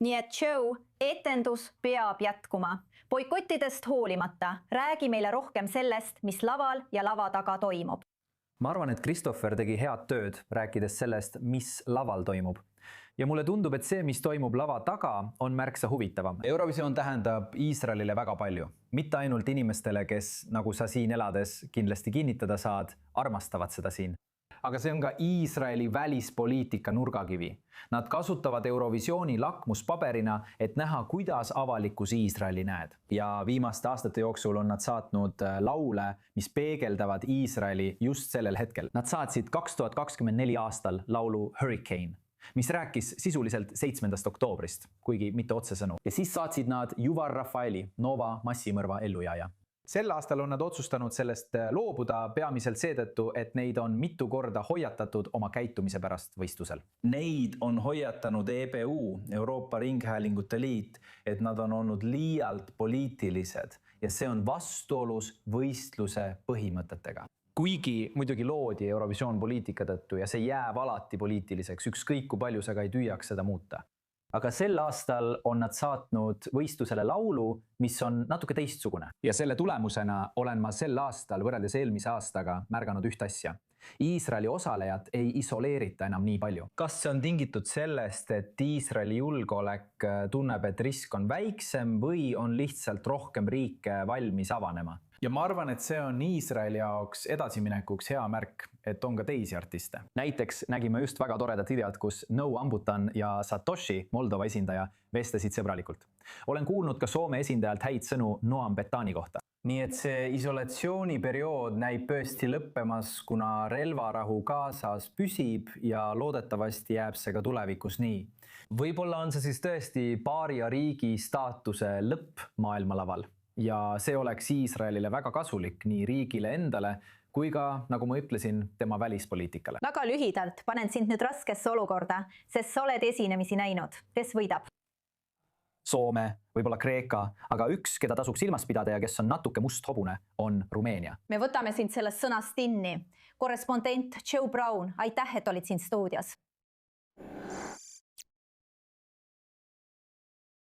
Nii et show, etendus peab jätkuma. Boikottidest hoolimata, räägi meile rohkem sellest, mis laval ja lava taga toimub. Ma arvan, et Christopher tegi head tööd, rääkides sellest, mis laval toimub. Ja mulle tundub, et see, mis toimub lava taga, on märksa huvitavam. Eurovisioon tähendab Iisraelile väga palju. Mitte ainult inimestele, kes, nagu sa siin elades kindlasti kinnitada saad, armastavad seda siin. Aga see on ka Iisraeli välispoliitika nurgakivi. Nad kasutavad Eurovisiooni lakmuspaberina, et näha, kuidas avalikkus Iisraeli näed. Ja viimaste aastate jooksul on nad saatnud laule, mis peegeldavad Iisraeli just sellel hetkel. Nad saatsid 2024 aastal laulu Hurricane, mis rääkis sisuliselt 7. oktoobrist, kuigi mitte otsesõnu. Ja siis saatsid nad Yuval Rafaeli, Nova massimõrva ellujääja. Sel aastal on nad otsustanud sellest loobuda peamiselt seetõttu, et neid on mitu korda hoiatatud oma käitumise pärast võistlusel. Neid on hoiatanud EBU, Euroopa Ringhäälingute Liit, et nad on olnud liialt poliitilised ja see on vastuolus võistluse põhimõtetega. Kuigi muidugi loodi Eurovisioon poliitika tõttu ja see jääb alati poliitiliseks, ükskõik kui palju sa ka ei tüüaks seda muuta. Aga sel aastal on nad saatnud võistlusele laulu, mis on natuke teistsugune. Ja selle tulemusena olen ma sel aastal võrreldes eelmise aastaga märganud üht asja. Iisraeli osalejad ei isoleerita enam nii palju. Kas see on tingitud sellest, et Iisraeli julgeolek tunneb, et risk on väiksem või on lihtsalt rohkem riike valmis avanema? Ja ma arvan, et see on Iisraeli jaoks edasiminekuks hea märk, et on ka teisi artiste. Näiteks nägime just väga toredat videot, kus No Ambutan ja Satoshi, Moldova esindaja, vestlesid sõbralikult. Olen kuulnud ka Soome esindajalt häid sõnu Noam Betani kohta. Nii et see isolatsiooniperiood näib tõesti lõppemas, kuna relvarahu kaasas püsib ja loodetavasti jääb see ka tulevikus nii. Võib-olla on see siis tõesti paaria riigi staatuse lõpp maailmalaval. Ja see oleks Iisraelile väga kasulik nii riigile endale kui ka, nagu ma ütlesin, tema välispoliitikale. Väga lühidalt panen sind nüüd raskesse olukorda, sest sa oled esinemisi näinud. Kes võidab? Soome, võib-olla Kreeka, aga üks, keda tasuks silmas pidada ja kes on natuke musthobune, on Rumeenia. Me võtame sind sellest sõnast kinni. Korrespondent Joe Brown, aitäh, et olid siin stuudios.